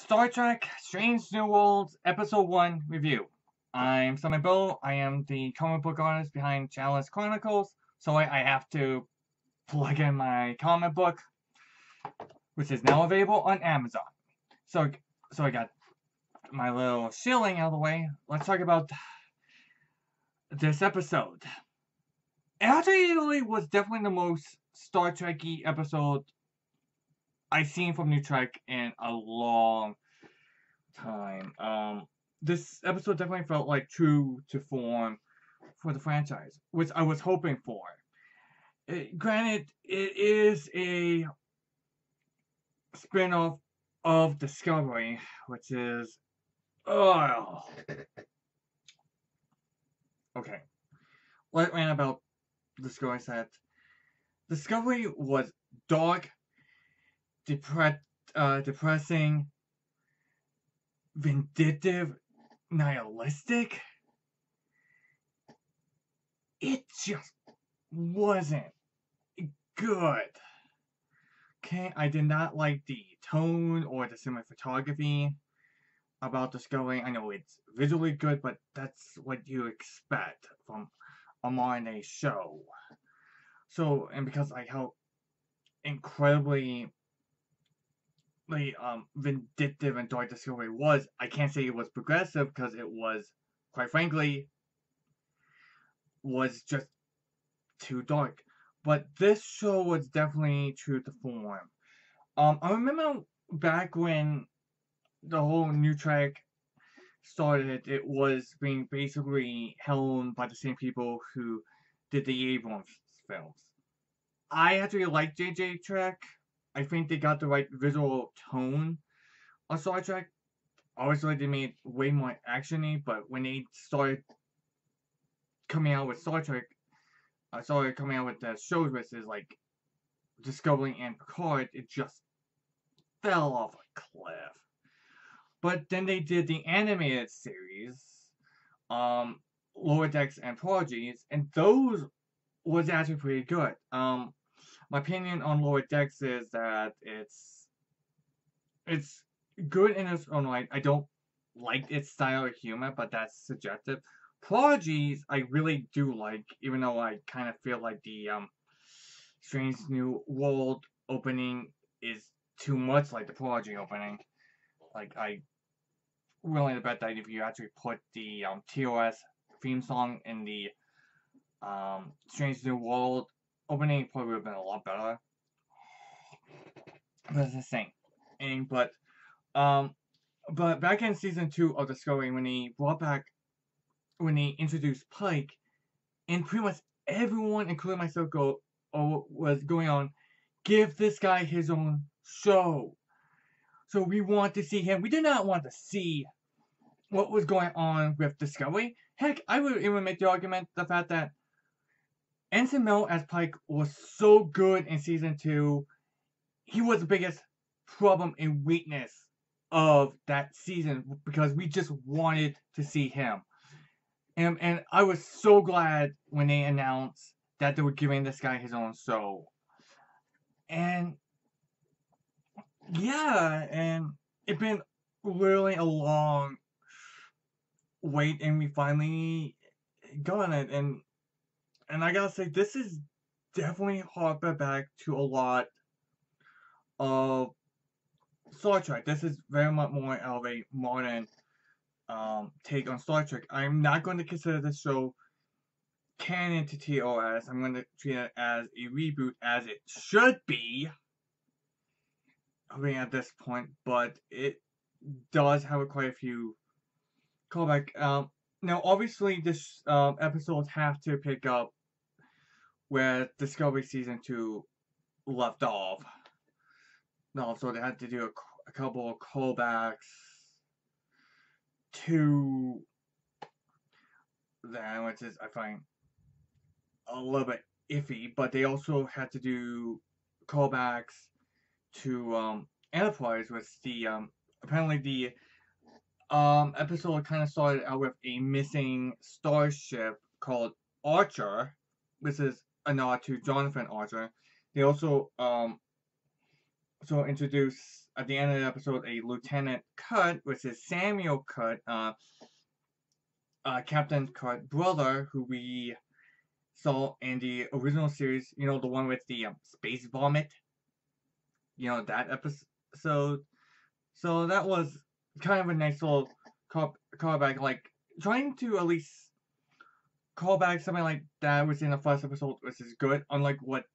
Star Trek Strange New Worlds Episode 1 review. I'm Simon Bill. I am the comic book artist behind Chronicles, so I have to plug in my comic book, which is now available on Amazon. So, so I got my little shilling out of the way. Let's talk about this episode. It actually was definitely the most Star Trek-y episode I've seen from New Trek in a long time. This episode definitely felt like true to form for the franchise, which I was hoping for. Granted, it is a spin-off of Discovery, which is oh okay. Let me about Discovery set. Discovery was dark, depressing, vindictive, nihilistic. It just wasn't good. Okay, I did not like the tone or the cinematography about Discovery. I know it's visually good, but that's what you expect from a modern day show. So, and because I how incredibly vindictive and dark Discovery was, I can't say it was progressive because it was, quite frankly, was just too dark. But this show was definitely true to form. I remember back when the whole new track started, it was being basically helmed by the same people who did the Abrams films. I actually like JJ Trek. I think they got the right visual tone on Star Trek. Obviously, they made way more actiony, but when they started coming out with Star Trek, I started coming out with the shows which is like Discovery and Picard, it just fell off a cliff. But then they did the animated series, Lower Decks and Prodigies, and those was actually pretty good. My opinion on Lower Decks is that it's good in its own right. I don't like its style of humor, but that's subjective. Prodigies I really do like, even though I kind of feel like the Strange New World opening is too much like the Prodigy opening. Like I willing to bet that if you actually put the TOS theme song in the Strange New World opening, it probably would have been a lot better. But it's the same. And, but back in season 2 of Discovery, when they introduced Pike, and pretty much everyone, including myself, was going on, give this guy his own show. So we want to see him. We did not want to see what was going on with Discovery. Heck, I would even make the argument the fact that Ensign Mel as Pike was so good in season 2. He was the biggest problem and weakness of that season because we just wanted to see him. And I was so glad when they announced that they were giving this guy his own show. And yeah, and it's been really a long wait, and we finally got it. And I gotta say, this is definitely harping back to a lot of Star Trek. This is very much more of a modern take on Star Trek. I'm not going to consider this show canon to TOS. I'm going to treat it as a reboot, as it should be. I mean, at this point, but it does have quite a few callback. Now, obviously, this episodes have to pick up where Discovery season 2 left off. No, so they had to do a couple of callbacks to that, which is I find a little bit iffy. But they also had to do callbacks to Enterprise, with the apparently the episode kind of started out with a missing starship called Archer. This is a nod to Jonathan Archer. They also so introduce at the end of the episode a Lieutenant Cut, which is Samuel Cut, Captain Cut brother, who we saw in the original series. You know, the one with the space vomit. You know, that episode. So that was kind of a nice little callback, like trying to at least call back something like that was in the first episode, which is good. Unlike what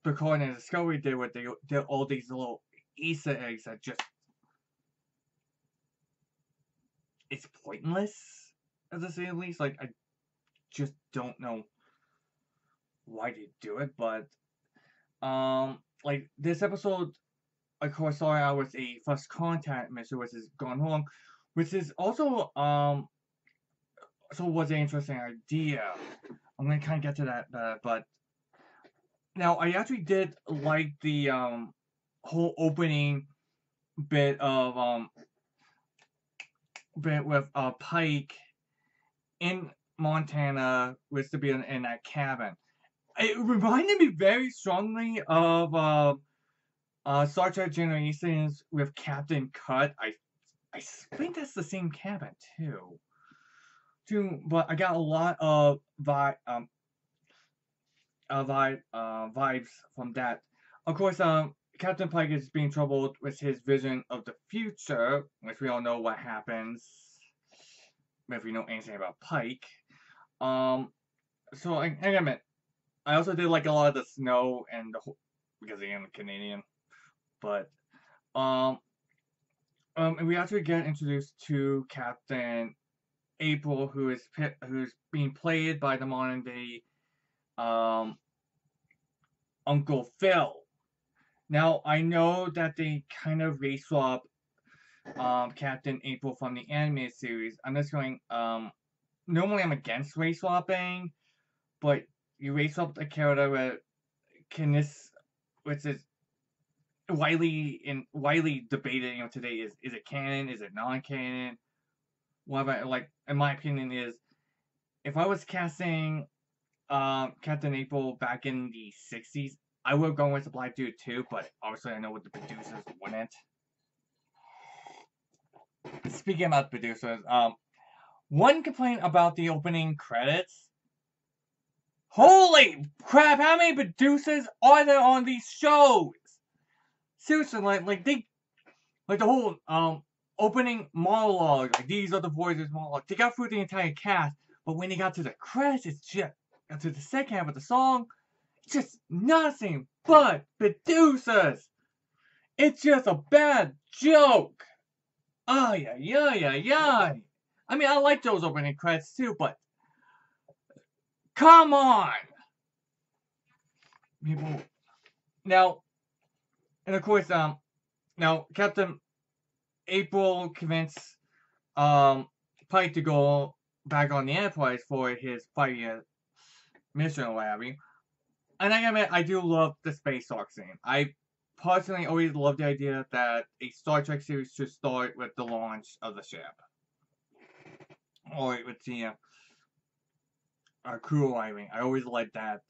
Picard and Discovery did, where they did all these little Easter eggs that just it's pointless, as I say at least. Like I just don't know why they do it, but like this episode, of course, sorry, I was a first contact mission, which is gone home, which is also so was an interesting idea. I'm gonna kind of get to that, but now I actually did like the whole opening bit of bit with Pike in Montana, with to be in that cabin. It reminded me very strongly of Star Trek Generations with Captain Cut. I think that's the same cabin too. But I got a lot of vibes from that. Of course, Captain Pike is being troubled with his vision of the future, which we all know what happens if we know anything about Pike. So I admit, I also did like a lot of the snow and the whole, because I am Canadian, but and we actually get introduced to Captain April, who's being played by the modern day Uncle Phil. Now I know that they kind of race swap Captain April from the animated series. I'm just going normally I'm against race swapping, but you race swap the character with which is widely debated, today is it canon, is it non-canon? Whatever, like in my opinion is if I was casting Captain April back in the 60s, I would have gone with the black dude too, but obviously I know what the producers wouldn't. Speaking about producers, one complaint about the opening credits. Holy crap, how many producers are there on these shows? Seriously, like the whole opening monologue, like these are the voices monologue. They got through the entire cast, but when they got to the credits, it's just to the second half of the song, it's just nothing but producers. It's just a bad joke. Ay. I mean, I like those opening credits too, but come on, people. Now, and of course, now Captain April convinced Pike to go back on the Enterprise for his 5-year mission or what have you. And I admit, I do love the space talk scene. I personally always loved the idea that a Star Trek series should start with the launch of the ship. Or with the crew arriving. I always liked that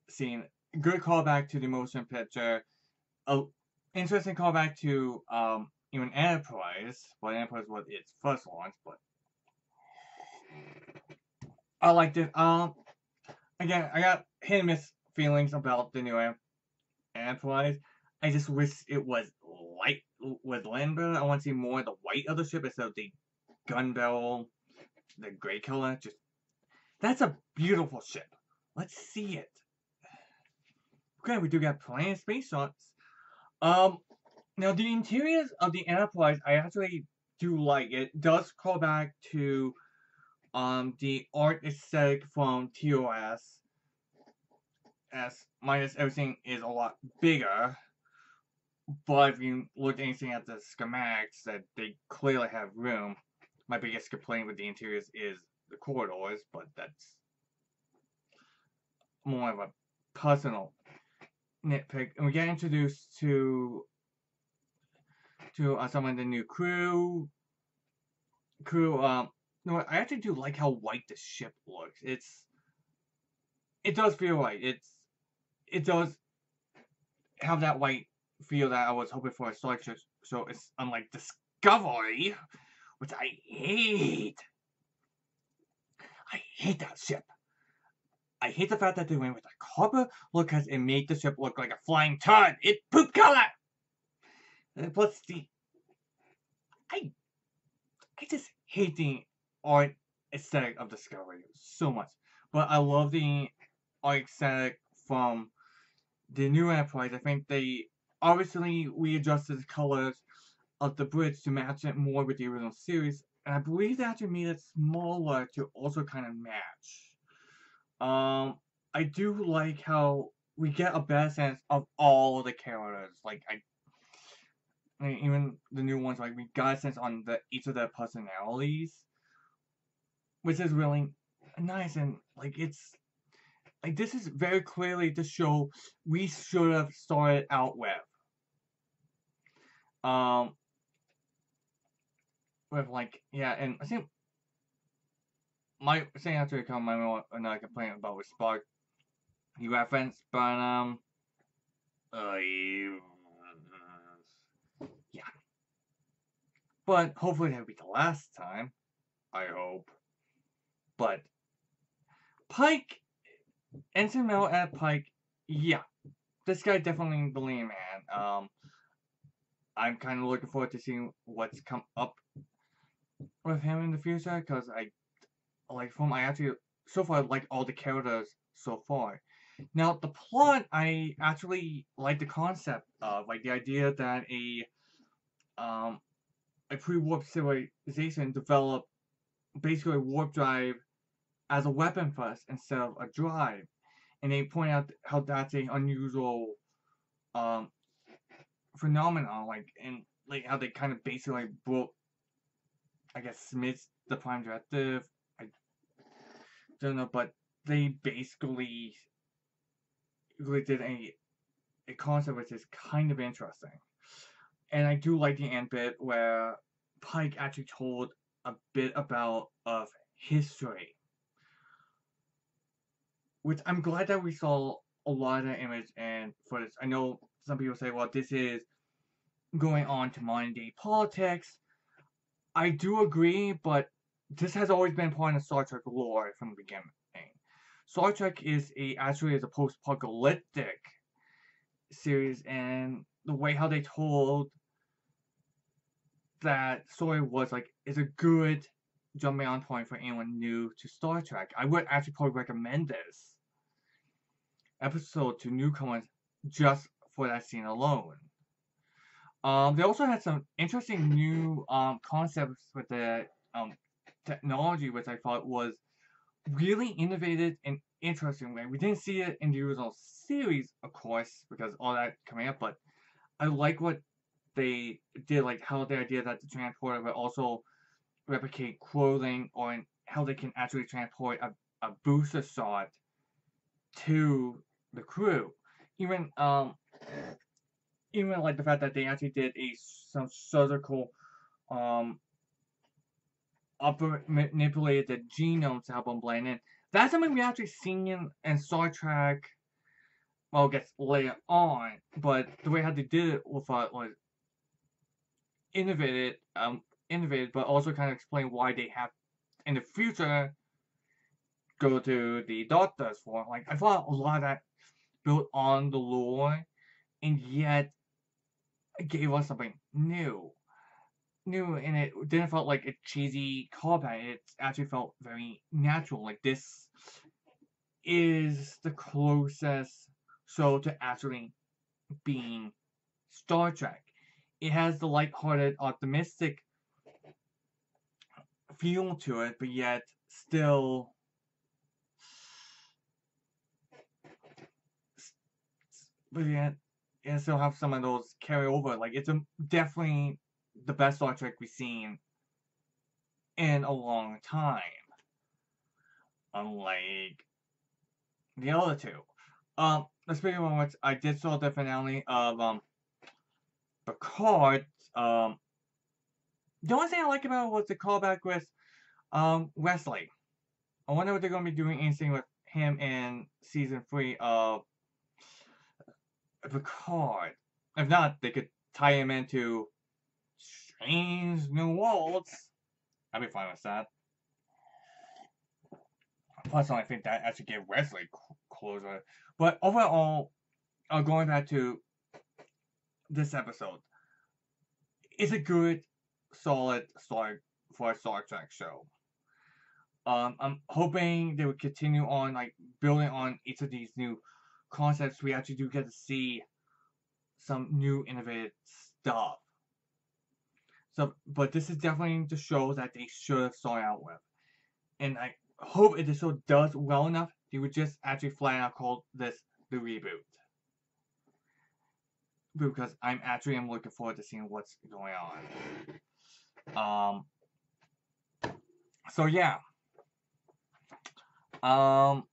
scene. Good callback to the motion picture. Interesting callback to even Enterprise. Well, Enterprise was its first launch, but I liked it. Again, I got hit and miss feelings about the new Enterprise. I just wish it was light with Lambert. I want to see more of the white of the ship instead of the gun barrel, the gray color. Just that's a beautiful ship. Let's see it. Okay, we do got plenty of space shots. Now the interiors of the Enterprise, I actually do like. It does call back to the art aesthetic from TOS. As minus everything is a lot bigger. But if you look anything at the schematics, that they clearly have room. My biggest complaint with the interiors is the corridors, but that's more of a personal nitpick. And we get introduced to some of the new crew. No, I actually do like how white the ship looks. It does feel white. It does. have that white feel that I was hoping for a Star Trek show. It's unlike Discovery, which I hate. I hate that ship. I hate the fact that they went with a copper look because it made the ship look like a flying turd. It poop color. And plus I I just hate the art aesthetic of Discovery so much. But I love the art aesthetic from the new Enterprise. I think they obviously readjusted the colors of the bridge to match it more with the original series, and I believe they actually made it smaller to also kind of match. I do like how we get a better sense of all the characters. Like I mean, even the new ones, like we got a sense on each of their personalities, which is really nice. And like it's like this is very clearly the show we should have started out with. Um, with like yeah, and I think my saying after come my another complaint about with Spark he referenced, but uh, yeah, but hopefully that'll be the last time. I hope. But Pike, Ensign Mel at Pike, yeah, this guy definitely the lead man. I'm kind of looking forward to seeing what's come up with him in the future because I like from I actually so far like all the characters so far. Now the plot I actually like the concept of like the idea that um a pre-warp civilization developed basically a warp drive as a weapon first instead of a drive, and they point out how that's a unusual um phenomenon, like and like how they kind of basically broke, I guess, Smith's the Prime Directive. I don't know, but they basically really did a concept which is kind of interesting. And I do like the end bit where Pike actually told a bit about of history, which I'm glad that we saw a lot of that image and footage. I know some people say, well, this is going on to modern day politics. I do agree, but this has always been part of Star Trek lore from the beginning. Star Trek is actually a post-apocalyptic series, and the way how they told that story was like is a good jumping on point for anyone new to Star Trek. I would actually probably recommend this episode to newcomers just for that scene alone. They also had some interesting new concepts with the technology, which I thought was really innovative and interesting way. We didn't see it in the original series, of course, because all that coming up, but I like what they did, like how the idea that the transporter would also replicate clothing, or how they can actually transport a booster shot to the crew. Even even like the fact that they actually did some surgical um manipulated the genome to help them blend in. That's something we actually seen in Star Trek. Well, it gets later on, but the way how they did it with was innovated, innovated, but also kind of explain why they have in the future go to the doctors for. Like I thought a lot of that built on the lore, and yet it gave us something new, and it didn't felt like a cheesy callback. It actually felt very natural. Like this is the closest show to actually being Star Trek. It has the light-hearted, optimistic feel to it, but yet still, but yet, it still have some of those carry over. Like it's definitely the best Star Trek we've seen in a long time, unlike the other two. Speaking of which, I did saw the finale of Picard. The only thing I like about it was the callback with Wesley. I wonder what they're gonna be doing anything with him in season 3 of Picard. If not, they could tie him into Strange New Worlds. I'd be fine with that. Plus, I think that actually gave Wesley closer. But overall, going back to this episode, it's a good, solid start for a Star Trek show. I'm hoping they would continue on like building on each of these new concepts. We actually do get to see some new innovative stuff. So, but this is definitely the show that they should have started out with, and I hope if the show does well enough, they would just actually flat out call this the reboot. Because I'm looking forward to seeing what's going on. So yeah. I'm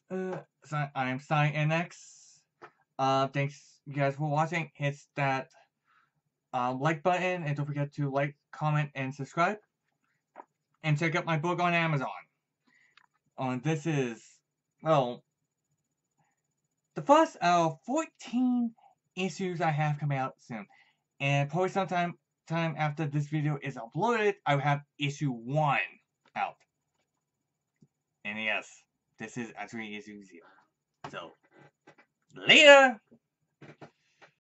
Sign NX. Thanks you guys for watching. Hit that like button and don't forget to like, comment, and subscribe. And check out my book on Amazon. This is, well, the first of 14 issues I have coming out soon. And probably sometime after this video is uploaded, I will have issue 1 out. And yes, this is actually issue 0. So, later!